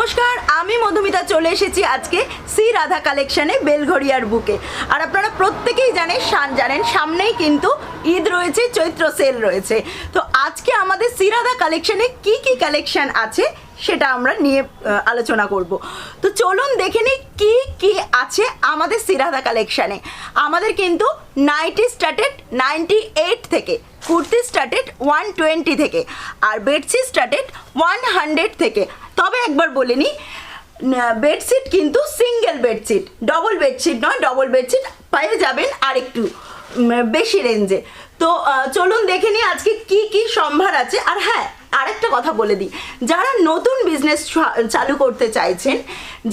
নমস্কার, আমি মধুমিতা চলে এসেছি আজকে শ্রী রাধা কালেকশনে বেলঘড়িয়ার বুকে। আর আপনারা প্রত্যেকেই জানেন সামনেই কিন্তু ঈদ রয়েছে, চৈত্র সেল রয়েছে। তো আজকে আমাদের শ্রী রাধা কালেকশনে কি কি কালেকশন আছে সেটা আমরা নিয়ে আলোচনা করব। তো চলুন দেখে নিই কি কি আছে আমাদের শ্রী রাধা কালেকশনে। আমাদের কিন্তু নাইটি স্টার্টেড 98 থেকে, কুর্তি স্টার্টেড 120 থেকে, আর বেডশিট স্টার্টেড 100 থেকে। তবে একবার বলে নিই, বেডশিট কিন্তু সিঙ্গেল বেডশিট, ডবল বেডশিট নয়। ডবল বেডশিট পেয়ে যাবেন আর একটু বেশি রেঞ্জে। তো চলুন দেখে নিই আজকে কি কি সম্ভার আছে। আর হ্যাঁ, আরেকটা কথা বলে দিই, যারা নতুন বিজনেস চালু করতে চাইছেন,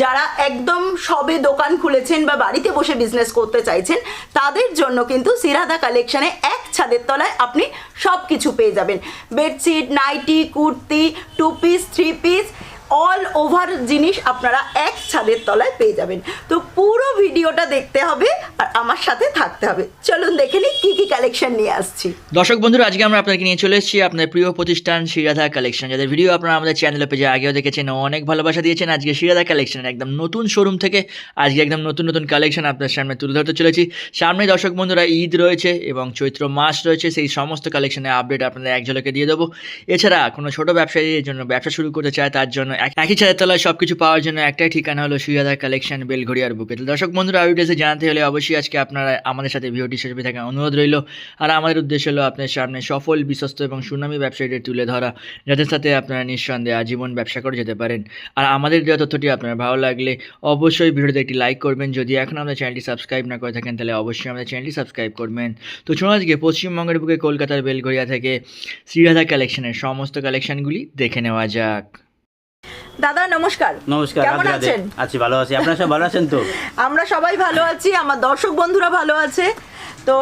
যারা একদম সবে দোকান খুলেছেন বা বাড়িতে বসে বিজনেস করতে চাইছেন, তাদের জন্য কিন্তু শ্রী রাধা কালেকশনে এক ছাদের তলায় আপনি সব কিছু পেয়ে যাবেন। Bedsheet, nightie, kurti, 2 piece, 3 piece, all over জিনিস আপনারা এক ছাদের তলায় পেয়ে যাবেন। তো পুরো ভিডিওটা দেখতে হবে আর আমার সাথে থাকতে হবে। চলুন দেখে নিই কি কি কালেকশন নিয়ে আসছি। দর্শক বন্ধুরা, আজকে আমরা আপনাকে নিয়ে চলে এসেছি আপনার প্রিয় প্রতিষ্ঠান শ্রী রাধা কালেকশন, যাদের ভিডিও আপনারা আমাদের চ্যানেলে পেজে আগেও দেখেছেন, অনেক ভালোবাসা দিয়েছেন। আজকে শ্রী রাধা কালেকশনের একদম নতুন শোরুম থেকে আজকে একদম নতুন নতুন কালেকশন আপনার সামনে তুলে ধরতে চলেছি। সামনে দর্শক বন্ধুরা ঈদ রয়েছে এবং চৈত্র মাস রয়েছে, সেই সমস্ত কালেকশনের আপডেট আপনাদের এক ঝলকে দিয়ে দেবো। এছাড়া কোনো ছোটো ব্যবসায়ীর জন্য ব্যবসা শুরু করতে চায়, তার জন্য একই ছাদের তলায় সব কিছু পাওয়ার জন্য একটাই ঠিকানা হলো শ্রী রাধা কালেকশন, বেলঘড়িয়ার বুকে। তো দর্শক বন্ধুরা, ডিটেলসে জানতে হলে অবশ্যই আজকে আপনারা আমাদের সাথে ভিডিওটি শেষ পর্যন্ত থাকার অনুরোধ রইল। আর আমাদের উদ্দেশ্য হলো আপনার সামনে সফল, বিশ্বস্ত এবং সুনামী ব্যবসায়ীদের তুলে ধরা, যাদের সাথে আপনারা নিঃসন্দেহে আজীবন ব্যবসা করে যেতে পারেন। আর আমাদের দেওয়া তথ্যটি আপনার ভালো লাগলে অবশ্যই ভিডিওতে একটি লাইক করবেন। যদি এখন আমাদের চ্যানেলটি সাবস্ক্রাইব না করে থাকেন, তাহলে অবশ্যই আমাদের চ্যানেলটি সাবস্ক্রাইব করবেন। তো চলুন আজকে পশ্চিমবঙ্গের বুকে কলকাতার বেলঘড়িয়া থেকে শ্রী রাধা কালেকশনের সমস্ত কালেকশনগুলি দেখে নেওয়া যাক। দাদা নমস্কার। নমস্কার, কেমন আছেন? আছি, ভালো আছি। আপনারা সব ভালো আছেন তো? আমরা সবাই ভালো আছি, আমার দর্শক বন্ধুরা ভালো আছে। তো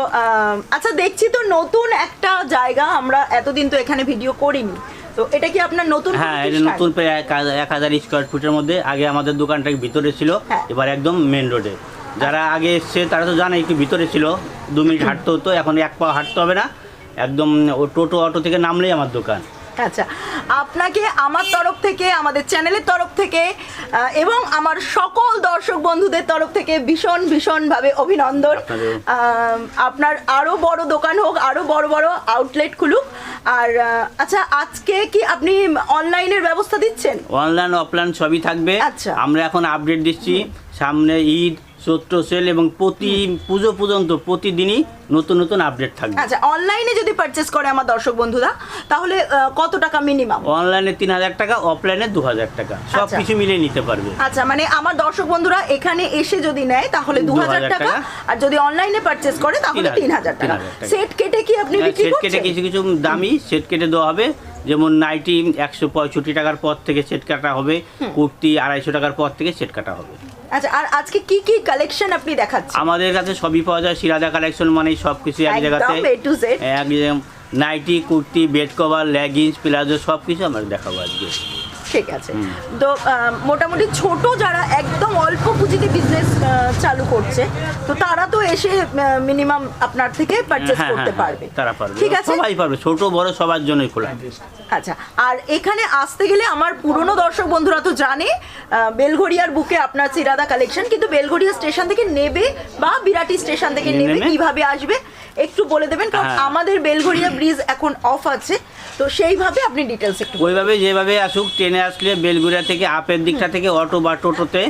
আচ্ছা, দেখছি তো নতুন একটা জায়গা, আমরা এতদিন তো এখানে ভিডিও করিনি। তো এটা কি আপনার নতুন? হ্যাঁ, এটা নতুন, প্রায় 1000 স্কোয়ার ফুটের মধ্যে। আগে আমাদের দোকানটা ভিতরে ছিল, এবার একদম মেন রোডে। যারা আগে এসছে তারা তো জানে একটু ভিতরে ছিল, 2 মিনিট হাঁটতে হতো, এখন 1 পা হাঁটতে হবে না, একদম টোটো অটো থেকে নামলেই আমার দোকান। আচ্ছা, আপনাকে আমার তরফ থেকে, আমাদের চ্যানেলের তরফ থেকে এবং আমার সকল দর্শক বন্ধুদের তরফ থেকে ভীষণভাবে অভিনন্দন। আপনার আরও বড় দোকান হোক, আরও বড় বড় আউটলেট খুলুক। আর আচ্ছা, আজকে কি আপনি অনলাইনের ব্যবস্থা দিচ্ছেন? অনলাইন অফলাইন সবই থাকবে। আচ্ছা, আমরা এখন আপডেট দিচ্ছি। সামনে ঈদ, চৈত্র সেল এবং প্রতি পুজো পর্যন্ত প্রতিদিনই নতুন নতুন আপডেট থাকবে। আচ্ছা, অনলাইনে যদি পারচেজ করে আমার দর্শক বন্ধুরা, তাহলে কত টাকা মিনিমাম? অনলাইনে 3000 টাকা, অফলাইনে 2000 টাকা, সব কিছু মিলিয়ে নিতে পারবে। আচ্ছা, মানে আমার দর্শক বন্ধুরা এখানে এসে যদি নেয় তাহলে 2000 টাকা, আর যদি অনলাইনে পারচেজ করে তাহলে 3000 টাকা। সেট কেটে কি আপনি বিক্রি করছেন? সেট কেটে কিছু কিছু দামি সেট কেটে দেওয়া হবে। যেমন নাইটি 165 টাকার পর থেকে সেট কাটা হবে, কুর্তি 250 টাকার পর থেকে সেট কাটা হবে। আচ্ছা, আর আজকে কি কি কালেকশন আপনি দেখাচ্ছেন? আমাদের কাছে সবই পাওয়া যায়। শ্রী রাধা কালেকশন মানে সব কিছু এক জায়গাতে, একদম nightie, kurti, bed cover, leggings, palazzo সব কিছু আমরা দেখাবো আজকে। ঠিক আছে। তো মোটামুটি ছোট যারা একদম অল্প পুঁজিতে বিজনেস চালু করছে, তো তারা তো এসে মিনিমাম আপনার থেকে পারচেজ করতে পারবে। তারা পারবে, ঠিক আছে, সবাই পারবে, ছোট বড় সবার জন্যই খোলা। আচ্ছা, আর এখানে আসতে গেলে আমার পুরনো দর্শক বন্ধুরা তো জানে বেলঘড়িয়ার বুকে আপনার শ্রী রাধা কালেকশন, কিন্তু বেলঘড়িয়া স্টেশন থেকে নেবে বা বিরাটি স্টেশন থেকে নেবে কিভাবে আসবে একটু বলে দেবেন, কারণ আমাদের বেলঘড়িয়া ব্রিজ এখন অফ আছে। তো সেইভাবে আপনি ডিটেলস একটু ওইভাবে যেভাবে আসুক, ট্রেনে আসলে বেলঘড়িয়া থেকে আপের দিকটা থেকে অটো বা টোটোতে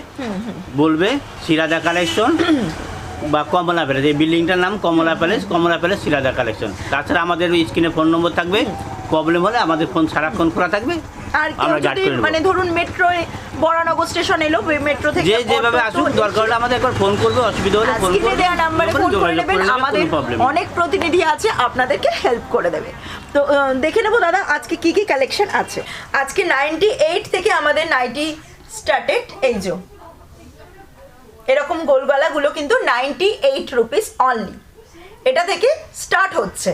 বলবে শ্রী রাধা কালেকশন বা কমলা প্যালেস, এই বিল্ডিংটার নাম কমলা প্যালেস, কমলা প্যালেস শ্রী রাধা কালেকশন। তাছাড়া আমাদের স্ক্রিনে ফোন নম্বর থাকবে, প্রবলেম হলে আমাদের ফোন সারাক্ষণ খোলা থাকবে। আর যদি মানে ধরুন মেট্রো বরানগর স্টেশন এলো, মেট্রো থেকে যেভাবে আসুক, দরকার হলে আমাদের একবার ফোন করবে, অসুবিধা হলে ফোন করবে, দেওয়া নম্বরে ফোন করে নেবেন। আমাদের অনেক প্রতিনিধি আছে, আপনাদেরকে হেল্প করে দেবে। তো দেখে নেবো দাদা আজকে কি কি কালেকশন আছে। আজকে 98 থেকে আমাদের নাইটি স্টার্টেড, এই যে এরকম গোলগলাগুলো কিন্তু 98 রুপিস অনলি, এটা থেকে স্টার্ট হচ্ছে।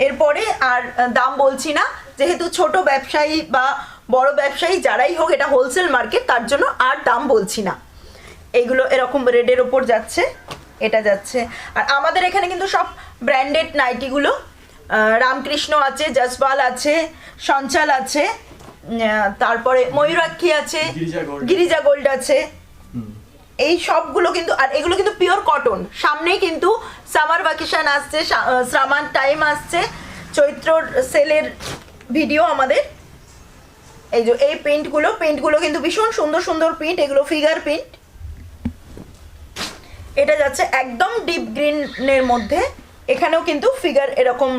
এরপরে আর দাম বলছি না, যেহেতু ছোট ব্যবসায়ী বা বড় ব্যবসায়ী যারাই হোক, এটা হোলসেল মার্কেট, তার জন্য আর দাম বলছি না। এইগুলো এরকম রেডের ওপর যাচ্ছে, এটা যাচ্ছে। আর আমাদের এখানে কিন্তু সব ব্র্যান্ডেড নাইটিগুলো, রামকৃষ্ণ আছে, জসপাল আছে, সঞ্চাল আছে, তারপরে ময়ূরাক্ষী আছে, গিরিজা গোল্ড আছে, এই সবগুলো কিন্তু, আর এগুলো কিন্তু পিওর কটন। সামনেই কিন্তু সামার ভ্যাকেশন আসছে, শ্রাবণ টাইম আসছে, চৈত্রর সেলের ভিডিও আমাদের। এই যে এই পেন্টগুলো কিন্তু ভীষণ সুন্দর সুন্দর প্রিন্ট, এগুলো ফিগার প্রিন্ট। এটা যাচ্ছে একদম ডিপ গ্রিনের মধ্যে, এখানেও কিন্তু ফিগার এরকম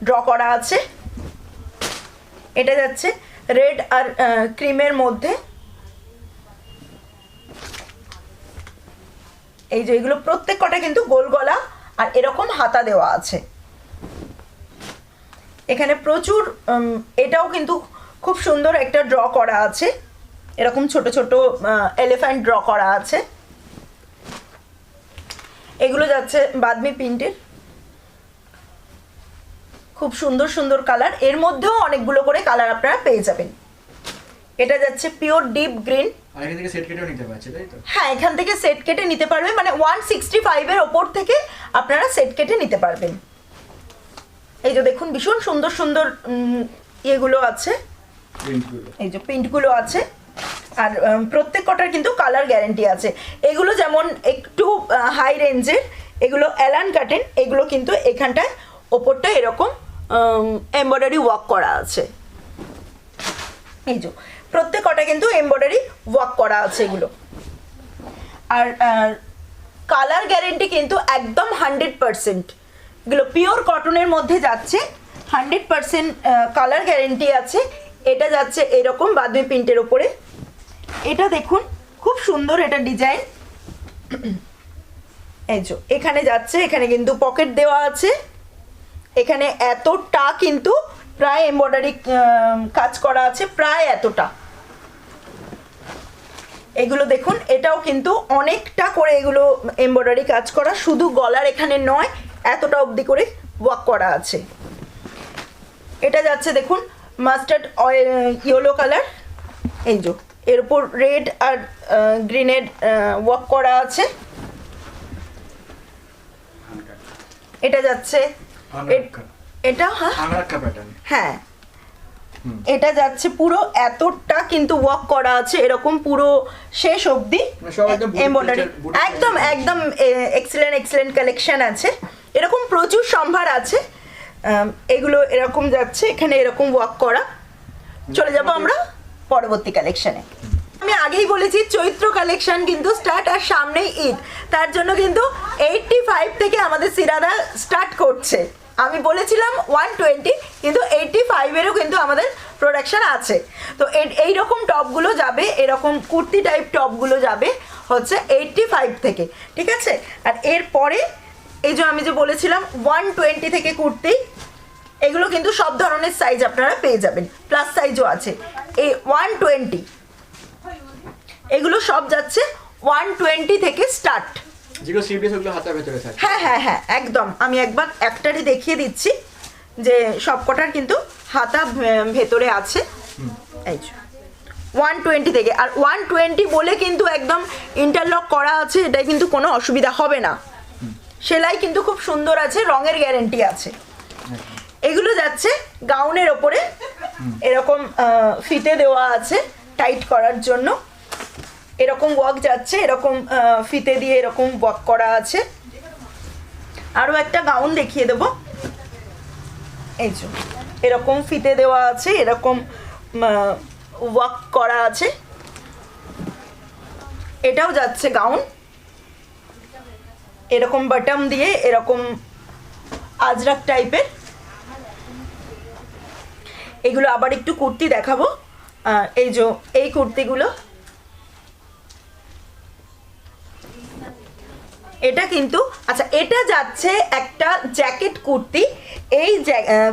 ড্র করা আছে। এটা যাচ্ছে রেড আর ক্রিমের মধ্যে। এই যে এগুলো প্রত্যেক কটা কিন্তু গোল গলা আর এরকম হাতা দেওয়া আছে। এখানে প্রচুর এটাও কিন্তু খুব সুন্দর একটা ড্র করা আছে, এরকম ছোট ছোট এলিফ্যান্ট ড্র করা আছে। এগুলো যাচ্ছে বাদমি প্রিন্টের, খুব সুন্দর সুন্দর কালার, এর মধ্যেও অনেকগুলো করে কালার আপনারা পেয়ে যাবেন। এটা যাচ্ছে পিওর ডিপ গ্রিন। এখান থেকে সেট কেটেও নিতে পারছে, তাই তো? হ্যাঁ, এখান থেকে সেট কেটে নিতে পারবেন, মানে 165 এর ওপর থেকে আপনারা সেট কেটে নিতে পারবেন। এই যে দেখুন ভীষণ সুন্দর সুন্দর ইয়েগুলো আছে, এই যে প্রিন্টগুলো আছে, আর প্রত্যেক কটার কিন্তু কালার গ্যারেন্টি আছে। এগুলো যেমন একটু হাই রেঞ্জের, এগুলো অ্যালান কাটেন, এগুলো কিন্তু এখানটায় ওপরটা এরকম এমব্রয়ডারি ওয়ার্ক করা আছে। এই যে প্রত্যেক কটা কিন্তু এমব্রয়ডারি ওয়ার্ক করা আছে এগুলো। আর কালার গ্যারেন্টি কিন্তু একদম 100%, এগুলো পিওর কটনের মধ্যে যাচ্ছে, 100% কালার গ্যারেন্টি আছে। এটা যাচ্ছে এরকম বাদমি প্রিন্টের ওপরে। এটা দেখুন খুব সুন্দর এটা ডিজাইন। এই যে এখানে যাচ্ছে, এখানে কিন্তু পকেট দেওয়া আছে, এখানে এতটা কিন্তু প্রায় এমব্রয়ডারি কাজ করা আছে, প্রায় এতটা। এগুলো দেখুন, এটাও কিন্তু অনেকটা করে এগুলো এমব্রয়ডারি কাজ করা, শুধু গলার এখানে নয়, এতটা অবধি করে ওয়ার্ক করা আছে। এটা যাচ্ছে দেখুন মাস্টার্ড অয়েল ইয়েলো কালার, এই যে এর উপর রেড আর গ্রিনের ওয়ার্ক করা আছে। এটা যাচ্ছে এটা হ্যাঁ, এটা যাচ্ছে পুরো এতটা কিন্তু ওয়ার্ক করা আছে, এরকম পুরো শেষ অবধি এমব্রয়ডারি, একদম একদম এক্সেলেন্ট কালেকশন আছে, এরকম প্রচুর সম্ভার আছে। এগুলো এরকম যাচ্ছে, এখানে এরকম ওয়ার্ক করা। চলে যাব আমরা পরবর্তী কালেকশনে। আমি আগেই বলেছি চৈত্র কালেকশন কিন্তু স্টার্ট, আর সামনেই ঈদ, তার জন্য কিন্তু 85 থেকে আমাদের সিরাদা স্টার্ট করছে। আমি বলেছিলাম 120, কিন্তু 85-এরও কিন্তু আমাদের প্রোডাকশন আছে। তো এইরকম টপগুলো যাবে, এরকম কুর্তি টাইপ টপগুলো যাবে হচ্ছে 85 থেকে, ঠিক আছে? আর এরপরে এই যে আমি যে বলেছিলাম 120 থেকে কুর্তি, এগুলো কিন্তু সব ধরনের সাইজ আপনারা পেয়ে যাবেন, প্লাস সাইজও আছে। এই 120 এগুলো সব যাচ্ছে 120 থেকে স্টার্ট। যেগুলো সিরিয়াস ওগুলো হাতার ভেতরে থাকে। হ্যাঁ হ্যাঁ হ্যাঁ, একদম। আমি একবার একটারই দেখিয়ে দিচ্ছি যে সবকটার কিন্তু হাতা ভেতরে আছে। এই 120 থেকে, আর 120 বলে কিন্তু একদম ইন্টারলক করা আছে, এটাই কিন্তু কোনো অসুবিধা হবে না। সেলাই কিন্তু খুব সুন্দর আছে, রঙের গ্যারেন্টি আছে। এগুলো যাচ্ছে গাউনের ওপরে, এরকম ফিতে দেওয়া আছে টাইট করার জন্য, এরকম ওয়ার্ক যাচ্ছে, এরকম ফিতে দিয়ে এরকম ওয়ার্ক করা আছে। আরও একটা গাউন দেখিয়ে দেবো, এই যে এরকম ফিতে দেওয়া আছে, এরকম ওয়ার্ক করা আছে, এটাও যাচ্ছে গাউন, এরকম বাটম দিয়ে এরকম আজরাক টাইপের। এগুলো আবার একটু কুর্তি দেখাবো, এই যে এই কুর্তিগুলো, এটা কিন্তু আচ্ছা, এটা যাচ্ছে একটা জ্যাকেট কুর্তি। এই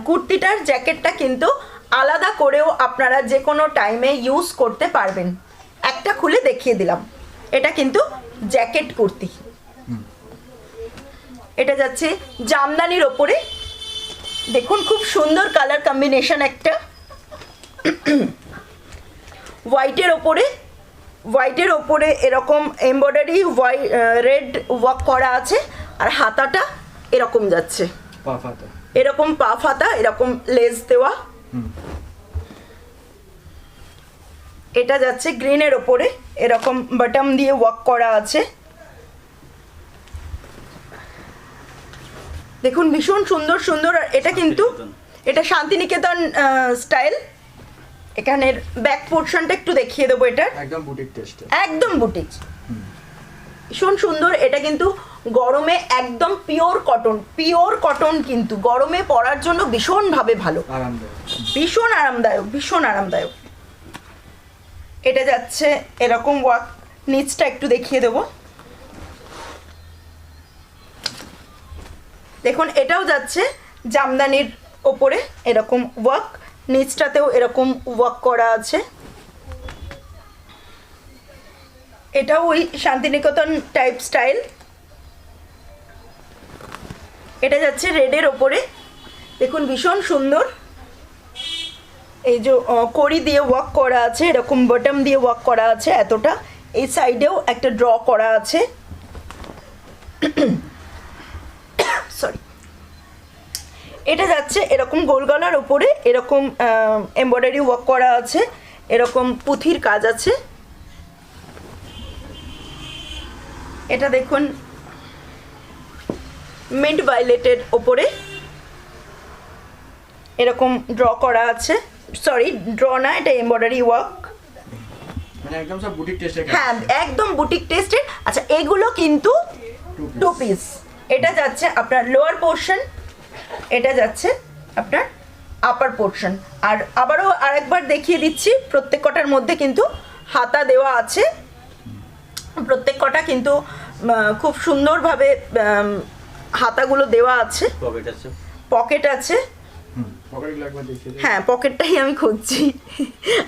কুর্তিটার জ্যাকেটটা কিন্তু আলাদা করেও আপনারা যে কোনো টাইমে ইউজ করতে পারবেন। একটা খুলে দেখিয়ে দিলাম, এটা কিন্তু জ্যাকেট কুর্তি। এটা যাচ্ছে জামদানির ওপরে, দেখুন খুব সুন্দর কালার কম্বিনেশন একটা, হোয়াইটের ওপরে এরকম এমব্রয়ডারি রেড ওয়ার্ক করা আছে, আর হাতাটা এরকম যাচ্ছে, এরকম পা ফাতা, এরকম লেস দেওয়া। এটা যাচ্ছে গ্রিনের ওপরে, এরকম বাটম দিয়ে ওয়ার্ক করা আছে। দেখুন ভীষণ সুন্দর সুন্দর। আর এটা কিন্তু এটা শান্তিনিকেতন স্টাইল। এখানের ব্যাক পোর্শনটা একটু দেখিয়ে দেবো। এটা একদম বুটিক টেস্ট, একদম বুটিক, ভীষণ সুন্দর। এটা কিন্তু গরমে একদম পিওর কটন কিন্তু গরমে পরার জন্য ভীষণভাবে ভালো, আরামদায়ক। ভীষণ আরামদায়ক। এটা যাচ্ছে এরকম ওয়ার্ক, নিচটা একটু দেখিয়ে দেবো। দেখুন এটাও যাচ্ছে জামদানির ওপরে এরকম ওয়ার্ক, নিচটাতেও এরকম ওয়ার্ক করা আছে। এটাও ওই শান্তিনিকেতন টাইপ স্টাইল। এটা যাচ্ছে রেডের ওপরে, দেখুন ভীষণ সুন্দর। এই যে কড়ি দিয়ে ওয়ার্ক করা আছে, এরকম বটম দিয়ে ওয়ার্ক করা আছে এতটা। এই সাইডেও একটা ড্র করা আছে, সরি। এটা যাচ্ছে এরকম গোল গলার ওপরে এরকম এমব্রয়ডারি ওয়ার্ক করা আছে, এরকম পুঁথির কাজ আছে। এটা দেখুন মিন্ট ভায়োলেটের ওপরে এরকম ড্র করা আছে, সরি ড্র না, এটা এমব্রয়ডারি ওয়ার্ক। মানে একদম সব বুটিক টেস্টে। হ্যাঁ একদম বুটিক টেস্টের। আচ্ছা এগুলো কিন্তু টু পিস। এটা যাচ্ছে আপনার লোয়ার পোর্শন, এটা যাচ্ছে আপনার আপার পোর্শন। আর আবারও আরেকবার দেখিয়ে দিচ্ছি, প্রত্যেক কটার মধ্যে কিন্তু হাতা দেওয়া আছে। প্রত্যেক কটা কিন্তু খুব সুন্দরভাবে হাতাগুলো দেওয়া আছে, পকেট আছে। পকেটগুলো একবার দেখিয়ে দিন। হ্যাঁ পকেটটাই আমি খুঁজছি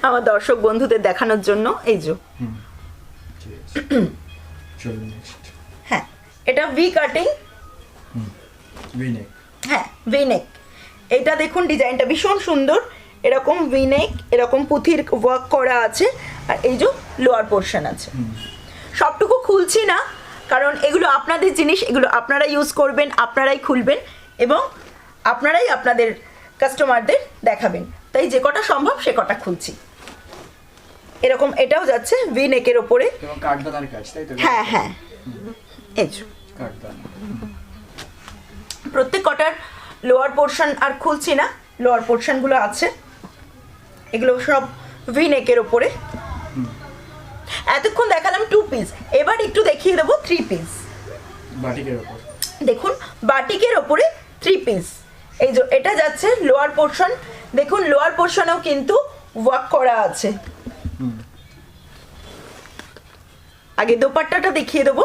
আমার দর্শক বন্ধুদের দেখানোর জন্য। এই যে ঠিক আছে, চলুন নেক্সট। হ্যাঁ এটা ভি কাটিং, ভি নেক। হ্যাঁ ভি নেক। এটা দেখুন ডিজাইনটা ভীষণ সুন্দর, এরকম ভি নেক, এরকম পুঁথির ওয়ার্ক করা আছে। আর এই যে লোয়ার পোর্শন আছে। সবটুকু খুলছি না, কারণ এগুলো আপনাদের জিনিস, এগুলো আপনারা ইউজ করবেন, আপনারাই খুলবেন এবং আপনারাই আপনাদের কাস্টমারদের দেখাবেন, তাই যে কটা সম্ভব সে কটা খুলছি। এরকম এটাও যাচ্ছে ভি নেকের ওপরে, এবং কাঠদানার কাজ, তাই তো? হ্যাঁ হ্যাঁ এই যে কাঠদানা। প্রত্যেক কটার লোয়ার পোর্শন আর খুলছি না, লোয়ার পোর্শনগুলো আছে। এগুলো সব ভি নেকের ওপরে। এতক্ষণ দেখালাম টু পিস, এবার একটু দেখিয়ে দেবো থ্রি পিস। বাটিকের উপর দেখুন বাটিকের ওপরে থ্রি পিস। এই যে এটা যাচ্ছে লোয়ার পোর্শন, দেখুন লোয়ার পোর্শনেও কিন্তু ওয়ার্ক করা আছে। আগে দোপাট্টাটা দেখিয়ে দেবো।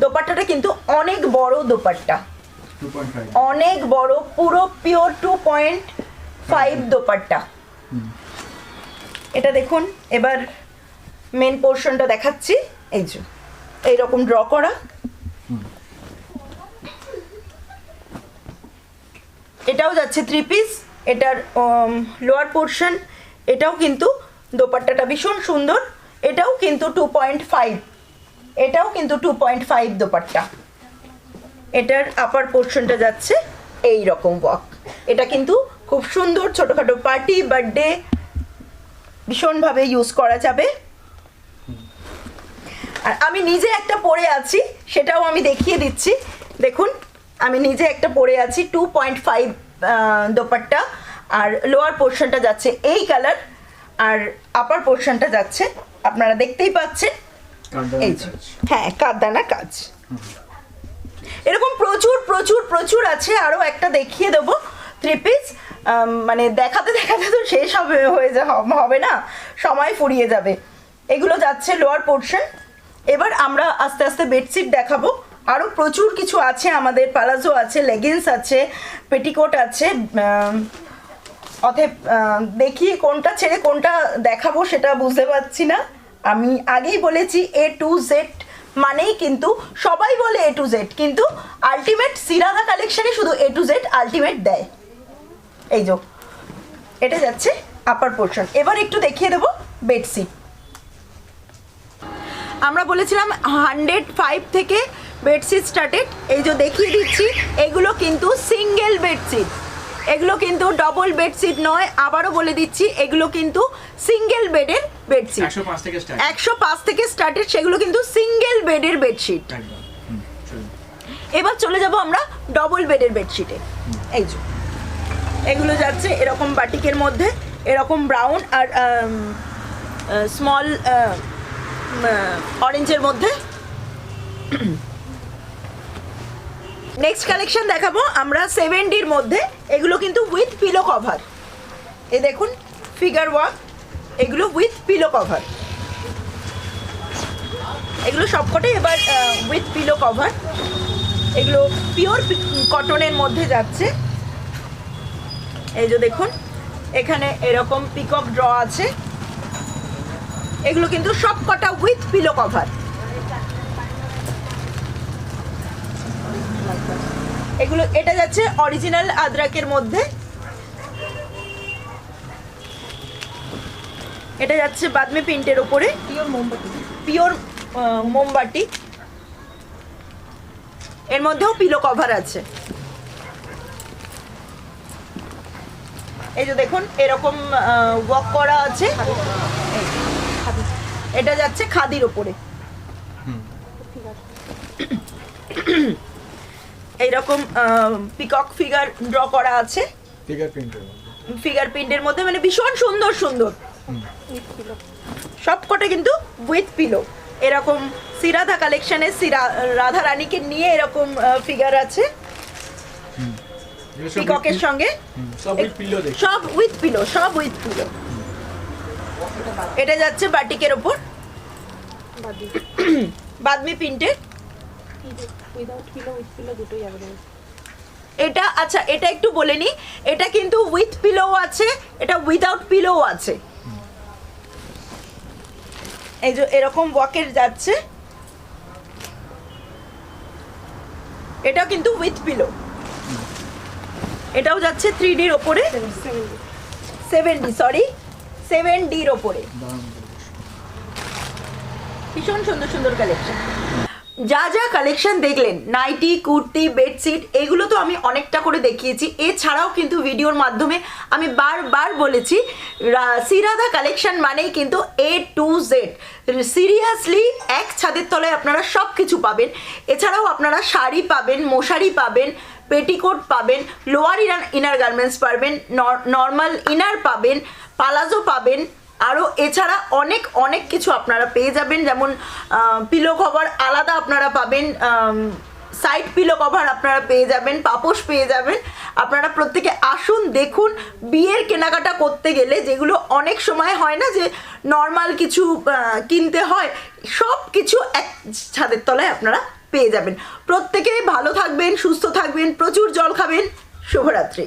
দোপাট্টাটা কিন্তু অনেক বড় দোপাট্টা, 2.5। অনেক বড়, পুরো পিওর 2.5 দোপাট্টা। এটা দেখুন এবার মেন পোর্শনটা দেখাচ্ছি। এই যে এইরকম ড্র করা, এটাও যাচ্ছে থ্রি পিস। এটার লোয়ার পোর্শন, এটাও কিন্তু দোপাট্টাটা ভীষণ সুন্দর। এটাও কিন্তু 2.5, এটাও কিন্তু 2.5 দোপাট্টা। এটার আপার পোর্শনটা যাচ্ছে এই রকম ওয়ার্ক। এটা কিন্তু খুব সুন্দর, ছোটোখাটো পার্টি বার্থডে ভীষণভাবে ইউজ করা যাবে। আর আমি নিজে একটা পরে আছি, সেটাও আমি দেখিয়ে দিচ্ছি। দেখুন আমি নিজে একটা পরে আছি, 2.5 দোপাট্টা। আর লোয়ার পোর্শনটা যাচ্ছে এই কালার, আর আপার পোর্শনটা যাচ্ছে আপনারা দেখতেই পাচ্ছেন এই যে, হ্যাঁ কাঠদানা কাজ। এরকম প্রচুর প্রচুর প্রচুর আছে। আরও একটা দেখিয়ে দেবো থ্রি পিস, মানে দেখাতে দেখাতে তো শেষ হবে না, সময় ফুরিয়ে যাবে। এগুলো যাচ্ছে লোয়ার পোর্শন। এবার আমরা আস্তে আস্তে বেডশিট দেখাবো। আরও প্রচুর কিছু আছে আমাদের, পালাজো আছে, লেগিংস আছে, পেটিকোট আছে। অতএব দেখি কোনটা ছেড়ে কোনটা দেখাবো সেটা বুঝতে পারছি না। আমি আগেই বলেছি এ টু জেড মানেই কিন্তু সবাই বলে এ টু জেড, কিন্তু আলটিমেট শ্রীরাধা কালেকশনে শুধু এ টু জেড আলটিমেট দেয়। এই যে এটা যাচ্ছে আপার পোর্শন। এবার একটু দেখিয়ে দেবো বেডশিট। আমরা বলেছিলাম 105 থেকে বেডশিট স্টার্টেড। এই যে দেখিয়ে দিচ্ছি, এগুলো কিন্তু সিঙ্গেল বেডশিট, এগুলো কিন্তু ডবল বেডশিট নয়। আবারও বলে দিচ্ছি, এগুলো কিন্তু সিঙ্গেল বেডের বেডশিট 105 থেকে স্টার্ট 105 থেকে স্টার্টেড, সেগুলো কিন্তু সিঙ্গেল বেডের বেডশিট। একদম চলুন। এবার চলে যাব আমরা ডবল বেডের বেডশিটে। এই যে এগুলো যাচ্ছে এরকম বাটিকের মধ্যে, এরকম ব্রাউন আর স্মল অরেঞ্জের মধ্যে। নেক্সট কালেকশন দেখাবো আমরা 7Dর মধ্যে, এগুলো কিন্তু উইথ পিলো কভার। এই দেখুন ফিগার ওয়ার্ক, এগুলো উইথ পিলো কভার, এগুলো সবকটাই এবার উইথ পিলো কভার। এগুলো পিওর কটনের মধ্যে যাচ্ছে। এই যে দেখুন এখানে এরকম পিকক ড্র আছে, এগুলো কিন্তু সবকটা উইথ পিলো কভার। এগুলো এটা যাচ্ছে অরিজিনাল আদ্রাকের মধ্যে, এটা যাচ্ছে বাদমি প্রিন্টের উপরে, পিওর মোমবাটি, এর মধ্যেও পিলো কভার আছে। এই যে দেখুন এরকম ওয়ার্ক করা আছে, এটা যাচ্ছে খাদির উপরে। এইরকম পিকক ফিগার ড্র করা আছে, ফিগার প্রিন্টের মধ্যে ফিগার প্রিন্টের মধ্যে, মানে ভীষণ সুন্দর সুন্দর সবকটা কিন্তু উইথ পিলো। এরকম শ্রীরাধা কালেকশনের রাধা রানীকে নিয়ে এরকম ফিগার আছে পিককের সঙ্গে, সব উইথ পিলো দেখি। সব উইথ পিলো, সব উইথ পিলো। এটা যাচ্ছে বাটিকের ওপর, বাদমি প্রিন্টের। এটা আচ্ছা, এটা একটু বলে নি, এটা কিন্তু উইথ পিলো আছে, এটা উইদাউট পিলো আছে। এই যে এরকম ওয়াকের যাচ্ছে, এটাও কিন্তু উইথ পিলো। এটাও যাচ্ছে 3Dর ওপরে, 7Dর ওপরে। ভীষণ সুন্দর সুন্দর কালেকশন। যা যা কালেকশন দেখলেন, নাইটি, কুর্তি, বেডশিট, এগুলো তো আমি অনেকটা করে দেখিয়েছি। এছাড়াও কিন্তু ভিডিওর মাধ্যমে আমি বারবার বলেছি শ্রীরাধা কালেকশন মানেই কিন্তু A to Z, সিরিয়াসলি এক ছাদের তলায় আপনারা সব কিছু পাবেন। এছাড়াও আপনারা শাড়ি পাবেন, মশারি পাবেন, পেটিকোট পাবেন, লোয়ার ইনার গার্মেন্টস পাবেন, নর্মাল ইনার পাবেন, পালাজো পাবেন, আরও এছাড়া অনেক অনেক কিছু আপনারা পেয়ে যাবেন। যেমন পিলো কভার আলাদা আপনারা পাবেন, সাইড পিলো কভার আপনারা পেয়ে যাবেন, পাপোশ পেয়ে যাবেন। আপনারা প্রত্যেকে আসুন, দেখুন। বিয়ের কেনাকাটা করতে গেলে যেগুলো অনেক সময় হয় না যে নর্মাল কিছু কিনতে হয়, সব কিছু এক ছাদের তলায় আপনারা পেয়ে যাবেন। প্রত্যেকে ভালো থাকবেন, সুস্থ থাকবেন, প্রচুর জল খাবেন। শুভরাত্রি।